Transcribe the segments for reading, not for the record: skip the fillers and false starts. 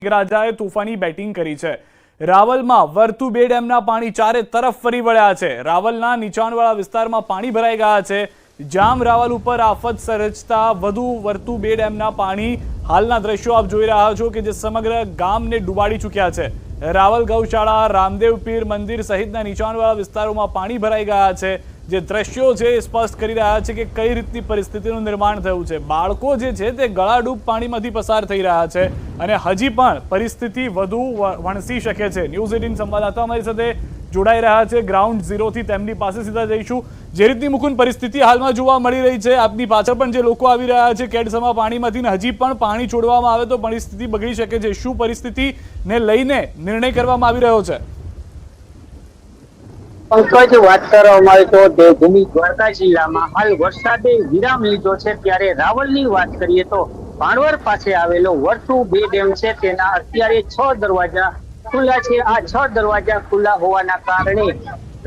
મેઘરાજાએ તોફાની બેટિંગ કરી છે। રાવલમાં વર્તુ 2 ડેમના પાણી ચારે તરફ ફરી વળ્યા છે। રાવલના નીચાણવાળા વિસ્તારમાં પાણી ભરાઈ ગયા છે। જામ રાવલ ઉપર આફત સર્જતા વધુ વર્તુ 2 ડેમના પાણી હાલના દ્રશ્યો આપ જોઈ રહ્યા છો કે જે સમગ્ર ગામને ડૂબાડી ચૂક્યા છે। રાવલ ગૌશાળા, રામદેવ પીર મંદિર સહિતના નીચાણવાળા વિસ્તારોમાં પાણી ભરાઈ ગયા છે। જે દ્રશ્યો છે એ સ્પષ્ટ કરી રહ્યા છે કે કઈ રીતની પરિસ્થિતિનું નિર્માણ થયું છે। બાળકો જે છે તે ગળાડૂબ પાણીમાંથી પસાર થઈ રહ્યા છે અને હજી પણ પરિસ્થિતિ વધુ વણસી શકે છે। ન્યૂઝ 18 સંવાદદાતા અમારી સાથે જોડાઈ રહ્યા છે ગ્રાઉન્ડ ઝીરોથી, તેમની પાસે સીધા જઈશું। જે રીતની મુકુંદ પરિસ્થિતિ હાલમાં જોવા મળી રહી છે, આપની પાછળ પણ જે લોકો આવી રહ્યા છે કેડસમા પાણીમાંથી, હજી પણ પાણી છોડવામાં આવે તો પરિસ્થિતિ બગડી શકે છે। શું પરિસ્થિતિને લઈને નિર્ણય કરવામાં આવી રહ્યો છે? पंकज बात કરવામાં આવે તો દેવભૂમિ દ્વારકા જિલ્લામાં હાલ વરસાદે વિરામ લીધો છે, ત્યારે રાવલની વાત કરીએ તો ભાણવર પાસે આવેલો વર્તુ 2 ડેમ છે તેના અત્યારે 6 દરવાજા ખુલ્લા છે। આ 6 દરવાજા ખુલ્લા હોવાના કારણે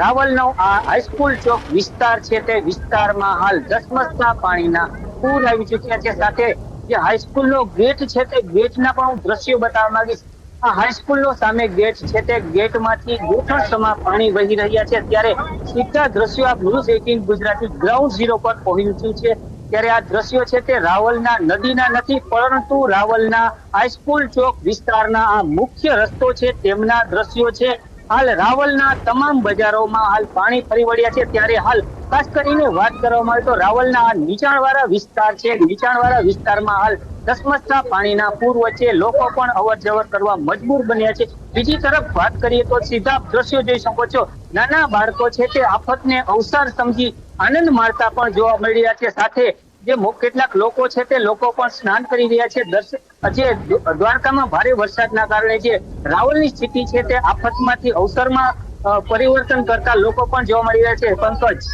રાવલનો આ હાઈસ્કૂલ ચોક વિસ્તાર છે તે વિસ્તારમાં હાલ ધસમસતા પાણીના પૂર આવી ચૂક્યા છે। સાથે જે હાઈસ્કૂલનો ગેટ છે તે ગેટના પણ હું દ્રશ્યો બતાવવા માંગીશ। આ હાઈસ્કૂલનો સામે ગેટ છે તે ગેટમાંથી ગોઠણસમા પાણી વહી રહ્યા છે, ત્યારે સીધા દ્રશ્યો આ ન્યૂઝ 18 ગુજરાતી ગ્રાઉન્ડ ઝીરો પર પહોંચ્યું છે। ત્યારે આ દ્રશ્યો છે તે રાવલના નદીના નથી, પરંતુ રાવલના હાઈસ્કૂલ ચોક વિસ્તારના આ મુખ્ય રસ્તો છે તેમના દ્રશ્યો છે। હાલ રાવલના તમામ બજારોમાં હાલ પાણી ફરી વળ્યા છે, ત્યારે હાલ ખાસ કરીને વાત કરવામાં આવે તો રાવલના આ નીચાણવાળા વિસ્તાર છે, નીચાણવાળા વિસ્તારમાં હાલ ધસમસતા પાણીના પૂર વચ્ચે લોકો પણ અવર જવર કરવા મજબૂર બન્યા છે। બીજી તરફ વાત કરીએ તો સીધા દ્રશ્યો જોઈ શકો છો, નાના બાળકો છે તે આફતને અવસર સમજી આનંદ માણતા પણ જોવા મળી રહ્યા છે। સાથે જે કેટલાક લોકો છે તે લોકો પણ સ્નાન કરી રહ્યા છે। જે દ્વારકામાં ભારે વરસાદના કારણે જે રાવલની સ્થિતિ છે તે આફતમાંથી અવસરમાં પરિવર્તન કરતા લોકો પણ જોવા મળી રહ્યા છે। પંકજ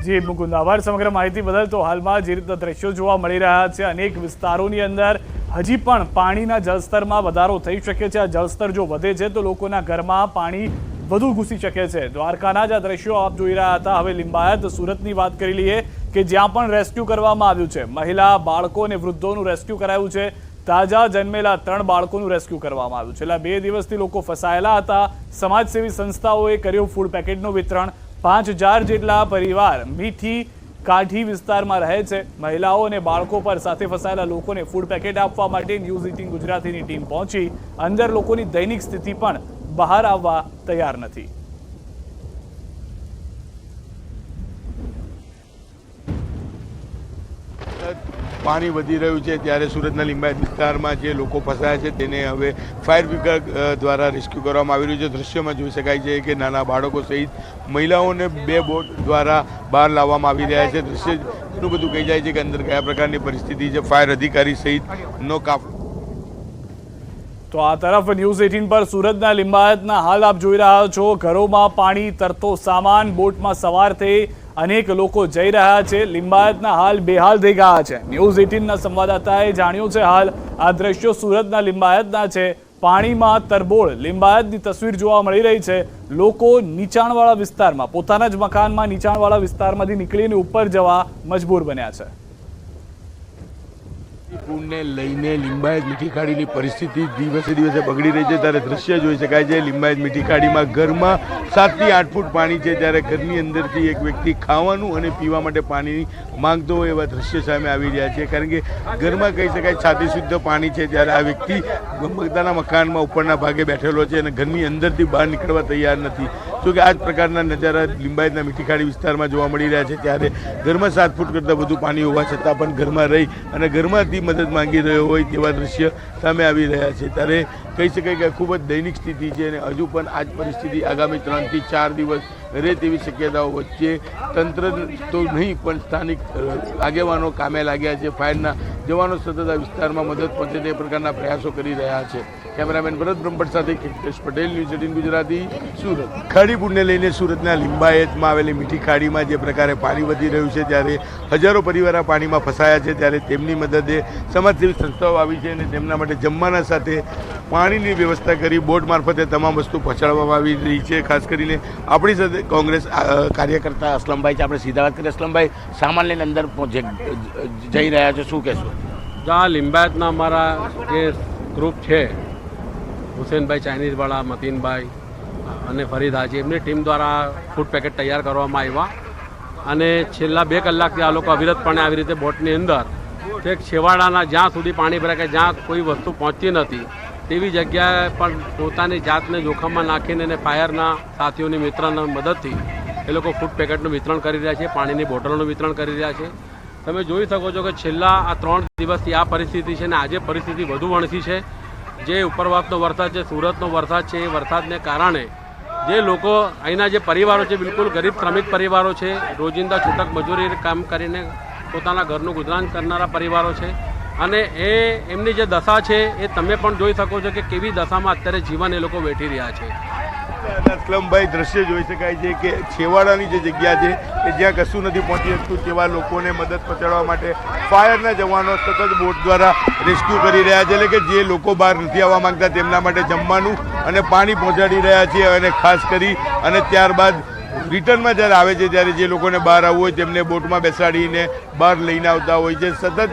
જી મુકુંદ, આભાર સમગ્ર માહિતી બદલ। તો હાલમાં જે રીતના દ્રશ્યો જોવા મળી રહ્યા છે, અનેક વિસ્તારોની અંદર હજી પણ પાણીના જળસ્તરમાં વધારો થઈ શકે છે। આ જળસ્તર જો વધે છે તો લોકોના ઘરમાં પાણી વધુ ઘૂસી શકે છે। દ્વારકાના જ આ દ્રશ્યો આપ જોઈ રહ્યા હતા। હવે લિંબાયત સુરતની વાત કરી લઈએ કે જ્યાં પણ રેસ્ક્યુ કરવામાં આવ્યું છે। મહિલા, બાળકો અને વૃદ્ધોનું રેસ્ક્યુ કરાયું છે। તાજા જન્મેલા 3 બાળકોનું રેસ્ક્યુ કરવામાં આવ્યું છે। છેલ્લા 2 દિવસથી લોકો ફસાયેલા હતા। સમાજસેવી સંસ્થાઓએ કર્યું ફૂડ પેકેટનું વિતરણ। 5000 જેટલા પરિવાર મીઠી કાઠી વિસ્તારમાં રહે છે। મહિલાઓ અને બાળકો પર સાથે ફસાયેલા લોકોને ફૂડ પેકેટ આપવા માટે ન્યૂઝ 18 ગુજરાતીની ટીમ પહોંચી। અંદર લોકોની દૈનિક સ્થિતિ પણ બહાર આવવા તૈયાર નથી। પાણી વધી રહ્યું છે ત્યારે સુરતના લિંબાયત વિસ્તારમાં જે લોકો ફસાયા છે તેને હવે ફાયર વિભાગ દ્વારા રેસ્ક્યુ કરવામાં આવી રહ્યું છે। દ્રશ્યોમાં જોઈ શકાય છે કે નાના બાળકો સહિત મહિલાઓને 2 બોટ દ્વારા બહાર લાવવામાં આવી રહ્યા છે। દ્રશ્ય એટલું બધું કહી જાય છે કે અંદર કયા પ્રકારની પરિસ્થિતિ છે। ફાયર અધિકારી સહિતનો કાફલો। તો આ તરફ ન્યૂઝ 18 પર સુરતના લિંબાયતના હાલ આપ જોઈ રહ્યા છો। ઘરોમાં પાણી, તરતો સામાન, બોટમાં સવાર થઈ અનેક લોકો જઈ રહ્યા છે। લિંબાયતના હાલ બેહાલ થઈ ગયા છે। ન્યૂઝ 18ના સંવાદદાતાએ જાણ્યું છે હાલ આ દ્રશ્યો સુરતના લિંબાયતના છે। પાણીમાં તરબોળ લિંબાયતની તસવીર જોવા મળી રહી છે। લોકો નીચાણવાળા વિસ્તારમાં, પોતાના જ મકાનમાં નીચાણવાળા વિસ્તારમાંથી નીકળીને ઉપર જવા મજબૂર બન્યા છે। પૂરને લઈને લિંબાયત મીઠી ખાડીની પરિસ્થિતિ દિવસે દિવસે બગડી રહી છે, ત્યારે દ્રશ્ય જોઈ શકાય છે। લિંબાયત મીઠી ખાડીમાં ઘરમાં 7 થી 8 ફૂટ પાણી છે, ત્યારે ઘરની અંદરથી એક વ્યક્તિ ખાવાનું અને પીવા માટે પાણી માંગતો હોય એવા દ્રશ્ય સામે આવી રહ્યા છે। કારણ કે ઘરમાં કહી શકાય છાતી શુદ્ધ પાણી છે, ત્યારે આ વ્યક્તિ પોતાના મકાનમાં ઉપરના ભાગે બેઠેલો છે અને ઘરની અંદરથી બહાર નીકળવા તૈયાર નથી। જો કે આ જ પ્રકારના નજારા લિંબાયતના મીઠી ખાડી વિસ્તારમાં જોવા મળી રહ્યા છે। ત્યારે ઘરમાં 7 ફૂટ કરતાં વધુ પાણી હોવા છતાં પણ ઘરમાં રહી અને ઘરમાંથી મદદ માંગી રહ્યો હોય તેવા દ્રશ્ય સામે આવી રહ્યા છે। ત્યારે કહી શકાય કે ખૂબ જ દૈનિક સ્થિતિ છે અને હજુ પણ આ જ પરિસ્થિતિ આગામી 3 થી 4 દિવસ રહે તેવી શક્યતાઓ વચ્ચે તંત્ર તો નહીં પણ સ્થાનિક આગેવાનો કામે લાગ્યા છે। ફાયરના જવાનો સતત આ વિસ્તારમાં મદદ પહોંચે તે પ્રકારના પ્રયાસો કરી રહ્યા છે। કેમેરામેન ભરત બ્રહ્મભટ્ટ સાથે કિશોર પટેલ, ન્યૂઝ 18 ગુજરાતી, સુરત। ખાડીપુરને લઈને સુરતના લિંબાયતમાં આવેલી મીઠી ખાડીમાં જે પ્રકારે પાણી વધી રહ્યું છે, ત્યારે હજારો પરિવારો પાણીમાં ફસાયા છે। ત્યારે તેમની મદદે સમાજસેવી સંસ્થાઓ આવી છે અને તેમના માટે જમવાના સાથે પાણીની વ્યવસ્થા કરી બોટ મારફતે તમામ વસ્તુ પહોંચાડવામાં આવી રહી છે। ખાસ કરીને આપણી સાથે કોંગ્રેસ કાર્યકર્તા અસલમભાઈ છે, આપણે સીધા વાત કરીએ। અસલમભાઈ, સામાન લઈને અંદર જઈ રહ્યા છો, શું કહેશો? આ લિંબાયતના અમારા જે ગ્રુપ છે હુસેનભાઈ ચાઇનીઝવાળા, મતીનભાઈ અને ફરીદ હાજી એમની ટીમ દ્વારા ફૂડ પેકેટ તૈયાર કરવામાં આવ્યા અને છેલ્લા 2 કલાકથી આ લોકો અવિરતપણે આવી રીતે બોટની અંદર છેક છેવાડાના જ્યાં સુધી પાણી ભરાય કે જ્યાં કોઈ વસ્તુ પહોંચતી નથી તેવી જગ્યાએ પણ પોતાની જાતને જોખમમાં નાખીને અને ફાયરના સાથીઓની મિત્રના મદદથી એ લોકો ફૂડ પેકેટનું વિતરણ કરી રહ્યા છે, પાણીની બોટલોનું વિતરણ કરી રહ્યા છે. તમે જોઈ શકો છો કે છેલ્લા આ 3 દિવસથી આ પરિસ્થિતિ છે અને આજે પરિસ્થિતિ વધુ વણસી છે. જે ઉપરવાસનો વરસાદ છે, સુરતનો વરસાદ છે, એ વરસાદને કારણે જે લોકો અહીંના જે પરિવારો છે, બિલકુલ ગરીબ શ્રમિક પરિવારો છે, રોજિંદા છૂટક મજૂરી કામ કરીને પોતાના ઘરનું ગુજરાન કરનારા પરિવારો છે અને એમની જે દશા છે એ તમે પણ જોઈ શકો છો કે કેવી દશામાં અત્યારે જીવન એ લોકો વેઠી રહ્યા છે. અસલમભાઈ, દ્રશ્ય જોઈ શકાય છે કે છેવાડાની જે જગ્યા છે કે જ્યાં કશું નથી પહોંચી શકતું તેવા લોકોને મદદ પહોંચાડવા માટે ફાયરના જવાનો સતત બોટ દ્વારા રેસ્ક્યુ કરી રહ્યા છે. એટલે કે જે લોકો બહાર નથી આવવા માંગતા તેમના માટે જમવાનું અને પાણી પહોંચાડી રહ્યા છે અને ખાસ કરી અને ત્યારબાદ રિટર્નમાં જ્યારે આવે છે ત્યારે જે લોકોને બહાર આવવું હોય તેમને બોટમાં બેસાડીને બહાર લઈને આવતા હોય છે. સતત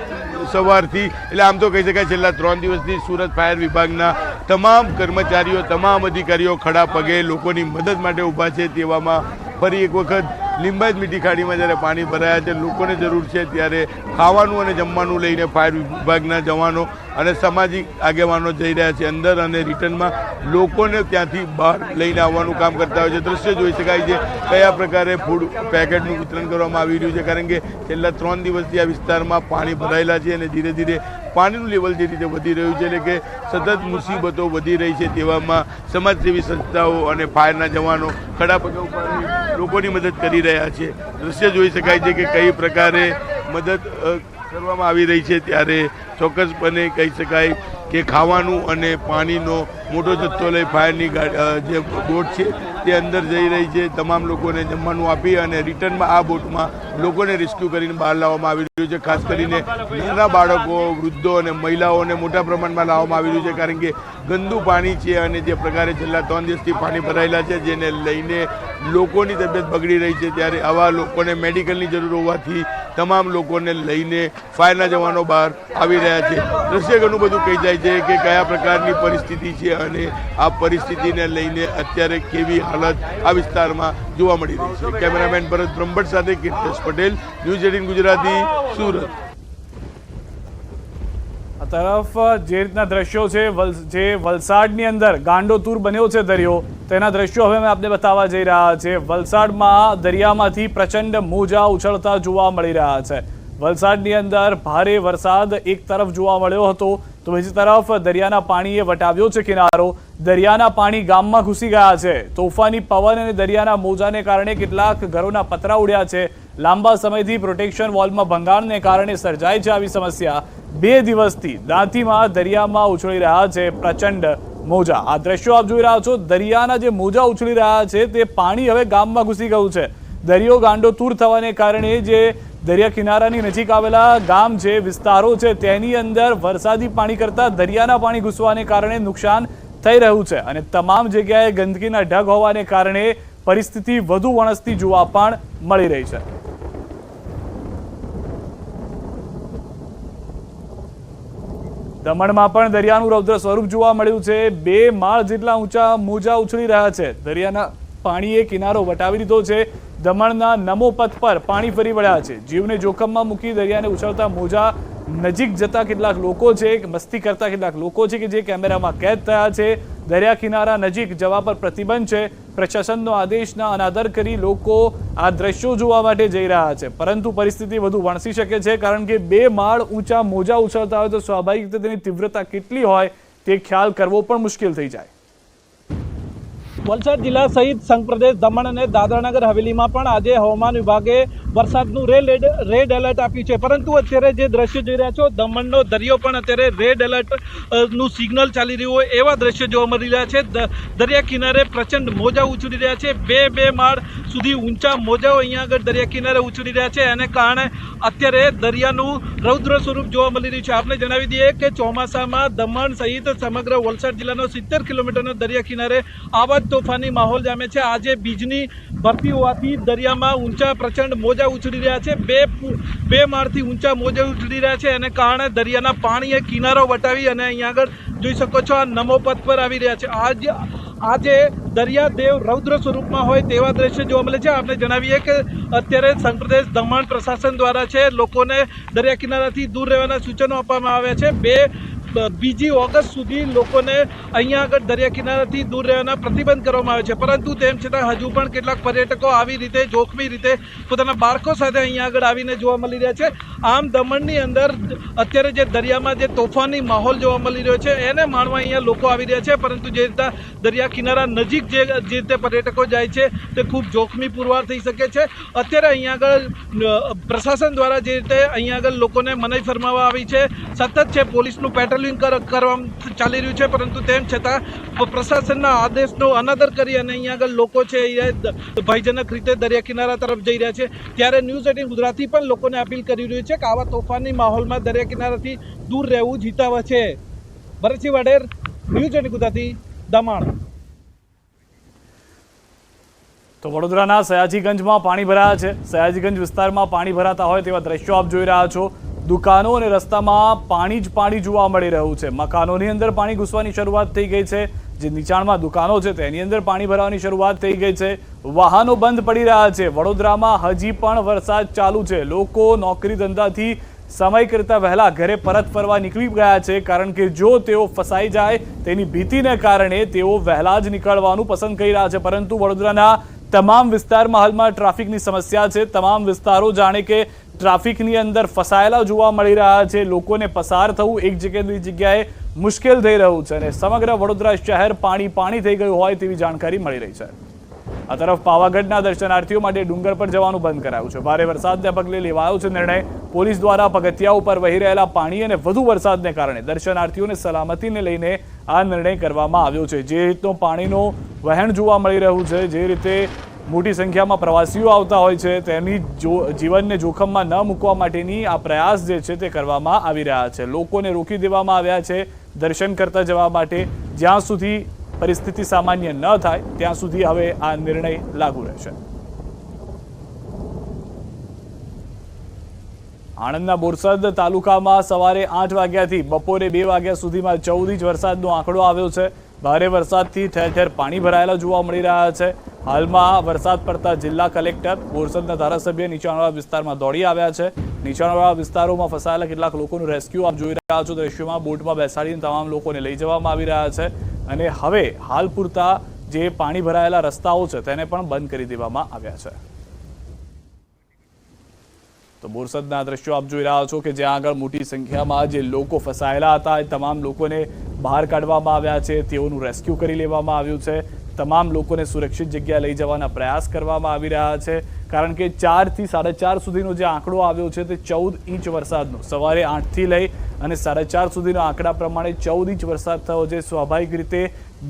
સવારથી એટલે આમ તો કહી શકાય છેલ્લા 3 દિવસથી સુરત ફાયર વિભાગના તમામ કર્મચારીઓ, તમામ અધિકારીઓ ખડા પગે લોકોની મદદ માટે ઊભા છે. તેવામાં ફરી એક વખત લિંબાયત મીઠી ખાડીમાં જ્યારે પાણી ભરાયા છે, લોકોને જરૂર છે ત્યારે ખાવાનું અને જમવાનું લઈને ફાયર વિભાગના જવાનો અને સામાજિક આગેવાનો જઈ રહ્યા છે અંદર અને રિટર્નમાં લોકોને ત્યાંથી બહાર લઈને આવવાનું કામ કરતા હોય છે. દ્રશ્ય જોઈ શકાય છે કયા પ્રકારે ફૂડ પેકેટનું વિતરણ કરવામાં આવી રહ્યું છે, કારણ કે છેલ્લા 3 દિવસથી આ વિસ્તારમાં પાણી ભરાયેલા છે અને ધીરે ધીરે પાણીનું લેવલ જે રીતે વધી રહ્યું છે એટલે કે સતત મુસીબતો વધી રહી છે. તેવામાં સમાજસેવી સંસ્થાઓ અને ફાયરના જવાનો ખડા પગે ઉભા લોકોની મદદ કરી રહ્યા છે. દ્રશ્ય જોઈ શકાય છે કે કઈ પ્રકારે મદદ કરવામાં આવી રહી છે. ત્યારે ચોક્કસપણે કહી શકાય કે ખાવાનું અને પાણીનો મોટો જથ્થો લઈ ફાયરની જે બોટ છે તે અંદર જઈ રહી છે. તમામ લોકોને જમવાનું આપી અને રિટર્નમાં આ બોટમાં લોકોને રેસ્ક્યુ કરીને બહાર લાવવામાં આવી રહ્યું છે. ખાસ કરીને નાના બાળકો, વૃદ્ધો અને મહિલાઓને મોટા પ્રમાણમાં લાવવામાં આવી રહ્યું છે, કારણ કે ગંદુ પાણી છે અને જે પ્રકારે છેલ્લા 3 દિવસથી પાણી ભરાયેલા છે જેને લઈને લોકોની તબિયત બગડી રહી છે. ત્યારે આવા લોકોને મેડિકલની જરૂર હોવાથી તમામ લોકોને લઈને ફાયરના જવાનો બહાર આવી રહ્યા છે. દ્રશ્ય ઘણું બધું કહી જાય છે કે કયા પ્રકારની પરિસ્થિતિ છે અને આ પરિસ્થિતિને લઈને અત્યારે કેવી હાલત આ વિસ્તારમાં જોવા મળી રહી છે. કેમેરામેન ભરત બ્રહ્મભટ્ટ સાથે કીર્તેશ પટેલ, ન્યૂઝ 18 ગુજરાતી, સુરત. આ તરફ જે રીતના દ્રશ્યો છે, જે વલસાડની અંદર ગાંડોતુર બન્યો છે દરિયો, તેના દ્રશ્યો હવે અમે આપને બતાવવા જઈ રહ્યા છે. વલસાડમાં દરિયામાંથી પ્રચંડ મોજા ઉછળતા જોવા મળી રહ્યા છે. વલસાડની અંદર ભારે વરસાદ એક તરફ જોવા મળ્યો હતો તો બીજી તરફ દરિયાના પાણીએ વટાવ્યો છે કિનારો. દરિયાના પાણી ગામમાં ઘૂસી ગયા છે. તોફાની પવન અને દરિયાના મોજાને કારણે કેટલાક ઘરોના પતરા ઉડ્યા છે. લાંબા સમયથી પ્રોટેક્શન વોલમાં ભંગાણને કારણે સર્જાય છે આવી સમસ્યા. 2 દિવસથી દાંતીમાં દરિયામાં ઉછળી રહ્યા છે પ્રચંડ મોજા. આ દ્રશ્યો આપ જોઈ રહ્યા છો. દરિયાના જે મોજા ઉછળી રહ્યા છે તે પાણી હવે ગામમાં ઘૂસી ગયું છે. દરિયો ગાંડોતુર થવાને કારણે જે દરિયા કિનારાની નજીક આવેલા ગામ છે, વિસ્તારો છે, તેની અંદર વરસાદી પાણી કરતાં દરિયાના પાણી ઘૂસવાને કારણે નુકસાન થઈ રહ્યું છે અને તમામ જગ્યાએ ગંદકીના ઢગ હોવાને કારણે પરિસ્થિતિ વધુ વણસતી જોવા પણ મળી રહી છે. દમણમાં પણ દરિયાનું રૌદ્ર સ્વરૂપ જોવા મળ્યું છે. 2 માળ જેટલા ઊંચા મોજા ઉછળી રહ્યા છે. દરિયાના પાણીએ કિનારો વટાવી લીધો છે. દમણના નમો પથ પર પાણી ફરી વળ્યા છે. જીવને જોખમમાં મૂકી દરિયાને ઉછળતા મોજા નજીક જતા કેટલાક લોકો છે, મસ્તી કરતા કેટલાક લોકો છે કે જે કેમેરામાં કેદ થયા છે. દરિયા કિનારા નજીક જવા પર પ્રતિબંધ છે. પ્રશાસનનો આદેશના અનાદર કરી લોકો આ દ્રશ્યો જોવા માટે જઈ રહ્યા છે, પરંતુ પરિસ્થિતિ વધુ વણસી શકે છે, કારણ કે 2 માળ ઊંચા મોજા ઉછળતા હોય તો સ્વાભાવિક રીતે તેની તીવ્રતા કેટલી હોય તે ખ્યાલ કરવો પણ મુશ્કેલ થઈ જાય. વલસાડ જિલ્લા સહિત સંઘ પ્રદેશ દમણ અને દાદરાનગર હવેલીમાં પણ આજે હવામાન વિભાગે વરસાદનું રેડ એલર્ટ આપ્યું છે, પરંતુ અત્યારે જે દ્રશ્યો જોઈ રહ્યા છો, દમણનો દરિયો પણ અત્યારે રેડ એલર્ટ નું સિગ્નલ ચાલી રહ્યું હોય એવા દ્રશ્યો જોવા મળી રહ્યા છે. દરિયા કિનારે પ્રચંડ મોજા ઉછળી રહ્યા છે. 2 માળ સુધી ઊંચા મોજાઓ અહીંયા આગળ દરિયા કિનારે ઉછળી રહ્યા છે. એને કારણે અત્યારે દરિયાનું રૌદ્ર સ્વરૂપ જોવા મળી રહ્યું છે. આપણે જણાવી દઈએ કે ચોમાસામાં દમણ સહિત સમગ્ર વલસાડ જિલ્લાનો 70 કિલોમીટરનો દરિયા કિનારે આવા તોફાની માહોલ જામે છે। આજે બીજની ભરતી હોવાથી દરિયામાં ઊંચા પ્રચંડ મોજા ઉછળી રહ્યા છે। બે માળથી ઊંચા મોજા ઉછળી રહ્યા છે, એને કારણે દરિયાના પાણીએ કિનારો વટાવી અને અહીંયા આગળ જોઈ શકો છો આ નમો પથ પર આવી રહ્યા છે। આજે દરિયાદેવ રૌદ્ર સ્વરૂપમાં હોય તેવા દ્રશ્ય જોવા મળે છે। આપણે જણાવીએ કે અત્યારે સંઘપ્રદેશ દમણ પ્રશાસન દ્વારા છે લોકોને દરિયા કિનારાથી દૂર રહેવાના સૂચનો આપવામાં આવ્યા છે। બીજી ઓગસ્ટ સુધી લોકોને અહીંયા આગળ દરિયા કિનારાથી દૂર રહેવાના પ્રતિબંધ કરવામાં આવે છે, પરંતુ તેમ છતાં હજુ પણ કેટલાક પર્યટકો આવી રીતે જોખમી રીતે પોતાના બાળકો સાથે અહીંયા આગળ આવીને જોવા મળી રહ્યા છે। આમ દમણની અંદર અત્યારે જે દરિયામાં જે તોફાની માહોલ જોવા મળી રહ્યો છે એને માણવા અહીંયા લોકો આવી રહ્યા છે, પરંતુ જે રીતે દરિયા કિનારા નજીક જે રીતે પર્યટકો જાય છે તે ખૂબ જોખમી પુરવાર થઈ શકે છે। અત્યારે અહીંયા આગળ પ્રશાસન દ્વારા જે રીતે અહીંયા આગળ લોકોને મનાઈ ફરમાવવામાં આવી છે, સતત છે પોલીસનું પેટ્રોલિંગ કરવામાં ચાલી રહ્યું છે, પરંતુ તેમ છતાં પ્રશાસનના આદેશનો અનાદર કરી અને અહીંયા આગળ લોકો છે એ ભયજનક રીતે દરિયા કિનારા તરફ જઈ રહ્યા છે। ત્યારે ન્યૂઝ 18 ગુજરાતી પણ લોકોને અપીલ કરી રહ્યું છે કે આવા તોફાની માહોલમાં દરિયા કિનારાથી દૂર રહેવું જ હિતાવહ છે। ભરતસિંહ વાડેર, ન્યૂઝ 18 ગુજરાતી, દમણ। તો વડોદરાના સયાજીગંજમાં પાણી ભરાયા છે। સયાજીગંજ વિસ્તારમાં પાણી ભરાતા હોય તેવા દ્રશ્યો આપ જોઈ રહ્યા છો। દુકાનો અને રસ્તામાં પાણી જ પાણી જોવા મળી રહ્યું છે। મકાનોની અંદર પાણી ઘૂસવાની શરૂઆત થઈ ગઈ છે। જે નીચાણમાં દુકાનો છે તેની અંદર પાણી ભરાવાની શરૂઆત થઈ ગઈ છે। વાહનો બંધ પડી રહ્યા છે। વડોદરામાં હજી પણ વરસાદ ચાલુ છે। લોકો નોકરી ધંધાથી સમય કરતાં વહેલા ઘરે પરત ફરવા નીકળી ગયા છે, કારણ કે જો તેઓ ફસાઈ જાય તેની ભીતિને કારણે તેઓ વહેલા જ નીકળવાનું પસંદ કરી રહ્યા છે। પરંતુ વડોદરાના તમામ વિસ્તારમાં હાલમાં ટ્રાફિકની સમસ્યા છે। તમામ વિસ્તારો જાણે કે ટ્રાફિકની અંદર ફસાયેલા જોવા મળી રહ્યા છે। લોકોને પસાર થવું એક જગ્યાએથી જગ્યાએ મુશ્કેલ થઈ રહ્યું છે અને સમગ્ર વડોદરા શહેર પાણી થઈ ગયું હોય તેવી જાણકારી મળી રહી છે। આ તરફ પાવાગઢના દર્શનાર્થીઓ માટે ડુંગર પર જવાનું બંધ કરાયું છે। ભારે વરસાદને પગલે લેવાયો છે નિર્ણય। પોલીસ દ્વારા પગથિયા ઉપર વહી રહેલા પાણી અને વધુ વરસાદને કારણે દર્શનાર્થીઓને સલામતીને લઈને આ નિર્ણય કરવામાં આવ્યો છે। જે રીતનો પાણીનો વહેણ જોવા મળી રહ્યું છે, જે રીતે મોટી સંખ્યામાં પ્રવાસીઓ આવતા હોય છે, તેની જીવનને જોખમમાં ન મૂકવા માટેની આ પ્રયાસ જે છે તે કરવામાં આવી રહ્યા છે। લોકોને રોકી દેવામાં આવ્યા છે દર્શન કરતા જવા માટે। જ્યાં સુધી પરિસ્થિતિ સામાન્ય ન થાય ત્યાં સુધી હવે આ નિર્ણય લાગુ રહેશે। આણંદના બોરસદ તાલુકામાં સવારે 8 વાગ્યાથી બપોરે 2 વાગ્યા સુધીમાં 14 ઇંચ વરસાદનો આંકડો આવ્યો છે। ભારે વરસાદથી ઠેર ઠેર પાણી ભરાયેલા જોવા મળી રહ્યા છે। હાલમાં વરસાદ પડતા જિલ્લા કલેક્ટર, બોરસદના ધારાસભ્ય નીચાણવાળા વિસ્તારમાં દોડી આવ્યા છે। નીચાણવાળા વિસ્તારોમાં ફસાયેલા કેટલાક લોકોનું રેસ્ક્યુ આપ જોઈ રહ્યા છો દ્રશ્યોમાં। બોટમાં બેસાડીને તમામ લોકોને લઈ જવામાં આવી રહ્યા છે અને હવે હાલ પૂરતા જે પાણી ભરાયેલા રસ્તાઓ છે તેને પણ બંધ કરી દેવામાં આવ્યા છે। તો બોરસદના દ્રશ્યો આપ જોઈ રહ્યા છો કે જ્યાં આગળ મોટી સંખ્યામાં જે લોકો ફસાયેલા હતા એ તમામ લોકોને બહાર કાઢવામાં આવ્યા છે। તેઓનું રેસ્ક્યુ કરી લેવામાં આવ્યું છે। તમામ લોકોને સુરક્ષિત જગ્યા લઈ જવાના પ્રયાસ કરવામાં આવી રહ્યા છે, કારણ કે 4 થી 4.5 સુધીનો જે આંકડો આવ્યો છે તે 14 ઇંચ વરસાદનો સવારે 8 થી લઈ અને 4.5 સુધીનો આંકડા પ્રમાણે 14 ઇંચ વરસાદ થયો છે। સ્વાભાવિક રીતે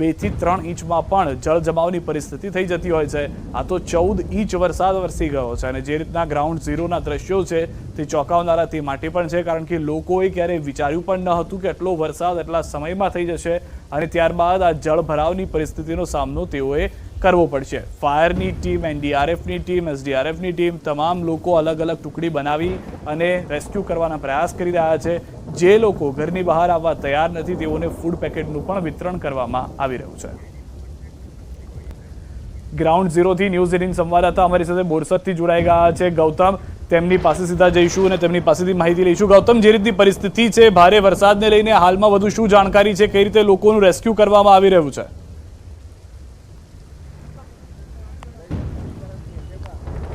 2 થી 3 ઇંચમાં પણ જળ જમાવની પરિસ્થિતિ થઈ જતી હોય છે। આ તો 14 ઇંચ વરસાદ વરસી ગયો છે અને જે રીતના ગ્રાઉન્ડ ઝીરોના દ્રશ્યો છે તે ચોંકાવનારા તે માટે પણ છે, કારણ કે લોકોએ ક્યારેય વિચાર્યું પણ ન હતું કે એટલો વરસાદ એટલા સમયમાં થઈ જશે અને ત્યારબાદ આ જળ ભરાવની પરિસ્થિતિનો સામનો તેઓએ કરવો પડશે। ફાયરની ટીમ, એનડીઆરએફની ટીમ, એસડીઆરએફની ટીમ, તમામ લોકો અલગ અલગ ટુકડી બનાવી અને રેસ્ક્યુ કરવાના પ્રયાસ કરી રહ્યા છે। જે લોકો ઘરની બહાર આવવા તૈયાર નથી તેઓને ફૂડ પેકેટનું પણ વિતરણ કરવામાં આવી રહ્યું છે। ગ્રાઉન્ડ ઝીરોથી ન્યૂઝ 18 સંવાદદાતા અમારી સાથે બોરસદથી જોડાઈ ગયા છે ગૌતમ। તેમની પાસે સીધા જઈશું અને તેમની પાસેથી માહિતી લઈશું। ગૌતમ, જે રીતની પરિસ્થિતિ છે ભારે વરસાદને લઈને હાલમાં વધુ શું જાણકારી છે, કઈ રીતે લોકોનું રેસ્ક્યુ કરવામાં આવી રહ્યું છે?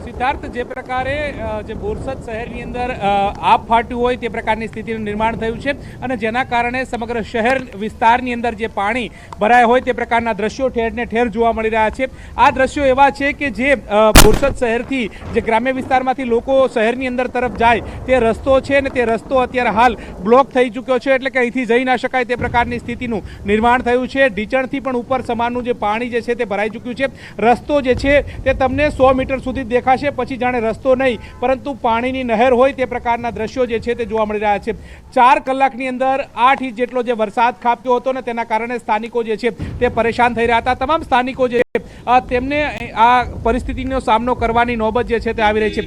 સિદ્ધાર્થ, જે પ્રકારે જે બોરસદ શહેરની અંદર આબ ફાટ્યું હોય તે પ્રકારની સ્થિતિનું નિર્માણ થયું છે અને જેના કારણે સમગ્ર શહેર વિસ્તારની અંદર જે પાણી ભરાય હોય તે પ્રકારના દ્રશ્યો ઠેરને ઠેર જોવા મળી રહ્યા છે। આ દ્રશ્યો એવા છે કે જે બોરસદ શહેરથી જે ગ્રામ્ય વિસ્તારમાંથી લોકો શહેરની અંદર તરફ જાય તે રસ્તો છે ને તે રસ્તો અત્યારે હાલ બ્લોક થઈ ચૂક્યો છે, એટલે કે અહીંથી જઈ ના શકાય તે પ્રકારની સ્થિતિનું નિર્માણ થયું છે। ઢીચણથી પણ ઉપર સમાનનું જે પાણી જે છે તે ભરાઈ ચૂક્યું છે। રસ્તો જે છે તે તમને 100 મીટર સુધી દેખાશે, છે પછી જાણે રસ્તો નહીં પરંતુ પાણીની નહેર હોય તે પ્રકારના દ્રશ્યો જે છે તે જોવા મળી રહ્યા છે. 4 કલાકની અંદર 8 ઇંચ જેટલો જે વરસાદ ખાબક્યો હતો ને તેના કારણે સ્થાનિકો જે છે તે પરેશાન થઈ રહ્યા હતા. તમામ સ્થાનિકો જે તેમને આ પરિસ્થિતિનો સામનો કરવાની નોબત જે છે તે આવી રહી છે.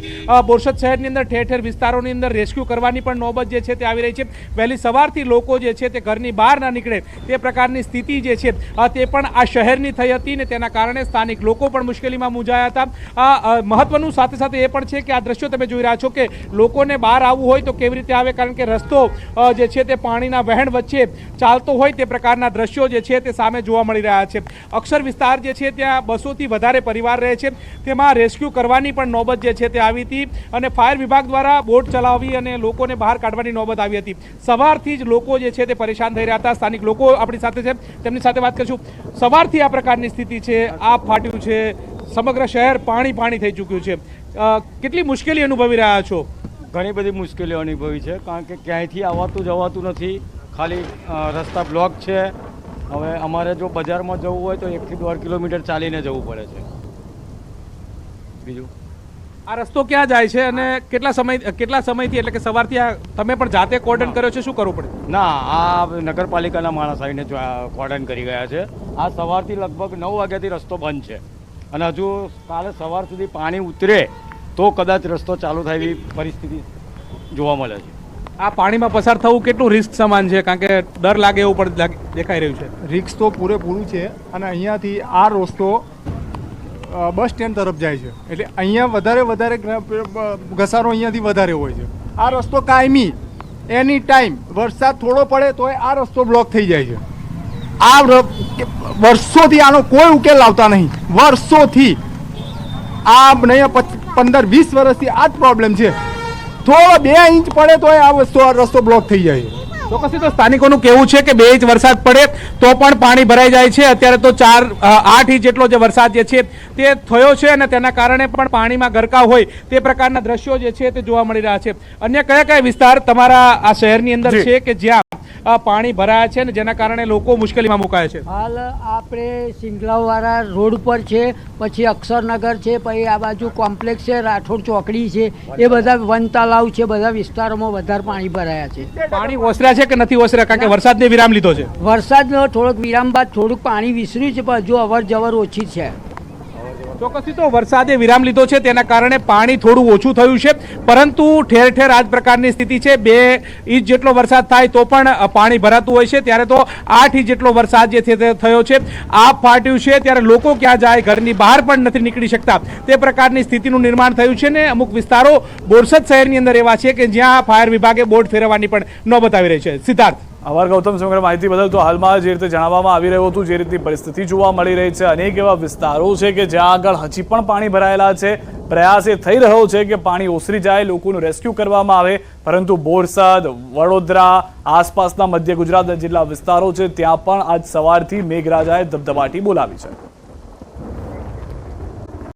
બોરસદ શહેરની અંદર ઠેર ઠેર વિસ્તારોની અંદર રેસ્ક્યુ કરવાની પણ નોબત જે છે તે આવી રહી છે. વહેલી સવારથી લોકો જે છે તે ઘરની બહાર ના નીકળે તે પ્રકારની સ્થિતિ જે છે તે પણ આ શહેરની થઈ હતી ને તેના કારણે સ્થાનિક લોકો પણ મુશ્કેલીમાં મૂંઝાયા હતા. આ મહત્વનું સાથે સાથે એ પણ છે કે આ દ્રશ્યો તમે જોઈ રહ્યા છો કે લોકોને બહાર આવવું હોય તો કેવી રીતે આવે, કારણ કે રસ્તો જે છે તે પાણીના વહેણ વચ્ચે ચાલતો હોય તે પ્રકારના દ્રશ્યો જે છે તે સામે જોવા મળી રહ્યા છે. અક્ષર વિસ્તાર જે છે ત્યાં 200 થી વધારે પરિવાર રહે છે. તેમાં રેસ્ક્યુ કરવાની પણ નોબત જે છે તે આવી હતી અને ફાયર વિભાગ દ્વારા બોટ ચલાવી અને લોકોને બહાર કાઢવાની નોબત આવી હતી. સવારથી જ લોકો જે છે તે પરેશાન થઈ રહ્યા હતા. સ્થાનિક લોકો આપણી સાથે છે, તેમની સાથે વાત કરીશું. સવારથી આ પ્રકારની સ્થિતિ છે, આ ફાટ્યું છે, સમગ્ર શહેર પાણી થઈ ચૂક્યું છે. કેટલી મુશ્કેલી અનુભવી રહ્યા છો? ઘણી બધી મુશ્કેલીઓ અનુભવી છે, કારણ કે ક્યાંયથી આવતું જવાતું નથી, ખાલી રસ્તા બ્લોક છે. હવે અમારે જો બજારમાં જવું હોય તો 1 થી 1.5 કિલોમીટર ચાલીને જવું પડે છે. બીજું આ રસ્તો ક્યાં જાય છે અને કેટલા સમયથી એટલે કે સવારથી આ તમે પણ જાતે કોર્ડન કર્યો છે, શું કરવું પડે? ના, આ નગરપાલિકાના માણસ આવીને કોર્ડન કરી ગયા છે. આ સવારથી લગભગ 9 વાગ્યાથી રસ્તો બંધ છે અને હજુ કાલે સવાર સુધી પાણી ઉતરે તો કદાચ રસ્તો ચાલુ થાય એવી પરિસ્થિતિ જોવા મળે છે. આ પાણીમાં પસાર થવું કેટલું રિસ્ક સમાન છે, કારણ કે ડર લાગે એવું પણ દેખાઈ રહ્યું છે? રિક્સ તો પૂરેપૂરું છે અને અહીંયાથી આ રસ્તો બસ સ્ટેન્ડ તરફ જાય છે, એટલે અહીંયા વધારે ઘસારો અહીંયાથી વધારે હોય છે. આ રસ્તો કાયમી એની ટાઈમ વરસાદ થોડો પડે તો આ રસ્તો બ્લોક થઈ જાય છે. આ વર્ષોથી આનો કોઈ ઉકેલ લાવતા નહીં, વર્ષોથી આ નહીં 15-20 વર્ષથી આ જ પ્રોબ્લેમ છે. થોડો 2 ઇંચ પડે તો આ રસ્તો બ્લોક થઈ જાય છે. ચોક્કસથી તો સ્થાનિકોનું કહેવું છે કે 2 ઇંચ વરસાદ પડે તો પણ પાણી ભરાઈ જાય છે. અત્યારે તો 8 ઇંચ જેટલો જે વરસાદ જે છે તે થયો છે અને તેના કારણે પણ પાણીમાં ગરકાવ હોય તે પ્રકારના દ્રશ્યો જે છે તે જોવા મળી રહ્યા છે. અન્ય કયા વિસ્તાર તમારા આ શહેરની અંદર છે કે જ્યાં પાણી ભરાયા છે ને જેના કારણે લોકો મુશ્કેલીમાં મુકાયા છે? હાલ આપણે સિંગલાવાળા રોડ પર છે, પછી અક્ષરનગર છે, પછી આ બાજુ કોમ્પ્લેક્સ છે, રાઠોડ ચોકડી છે, એ બધા વન તલાવ છે, બધા વિસ્તારોમાં વધારે પાણી ભરાયા છે. પાણી ઓસર્યા છે કે નથી ઓસર્યા, કારણ કે વરસાદને વિરામ લીધો છે? વરસાદનો થોડોક વિરામ બાદ થોડુંક પાણી વિસર્યું છે, પણ હજુ અવર જવર ઓછી છે. ચોક્કસથી તો વરસાદે વિરામ લીધો છે તેના કારણે પાણી થોડું ઓછું થયું છે, પરંતુ ઠેર ઠેર આ જ પ્રકારની સ્થિતિ છે. 2 ઇંચ જેટલો વરસાદ થાય તો પણ પાણી ભરાતું હોય છે, ત્યારે તો 8 ઇંચ જેટલો વરસાદ જે છે તે થયો છે. આ ફાટ્યું છે ત્યારે લોકો ક્યાં જાય, ઘરની બહાર પણ નથી નીકળી શકતા તે પ્રકારની સ્થિતિનું નિર્માણ થયું છે ને અમુક વિસ્તારો બોરસદ શહેરની અંદર એવા છે કે જ્યાં ફાયર વિભાગે બોટ ફેરવવાની પણ નોબત આવી રહી છે. સિદ્ધાર્થ. આભાર ગૌતમ સમગ્ર માહિતી બદલ. તો હાલમાં જે રીતે જણાવવામાં આવી રહ્યું હતું, જે રીતની પરિસ્થિતિ જોવા મળી રહી છે, અનેક એવા વિસ્તારો છે કે જ્યાં આગળ હજી પણ પાણી ભરાયેલા છે. પ્રયાસ એ થઈ રહ્યો છે કે પાણી ઓસરી જાય, લોકોનું રેસ્ક્યુ કરવામાં આવે, પરંતુ બોરસદ, વડોદરા, આસપાસના મધ્ય ગુજરાત જેટલા વિસ્તારો છે ત્યાં પણ આજ સવારથી મેઘરાજાએ ધબધબાટી બોલાવી છે.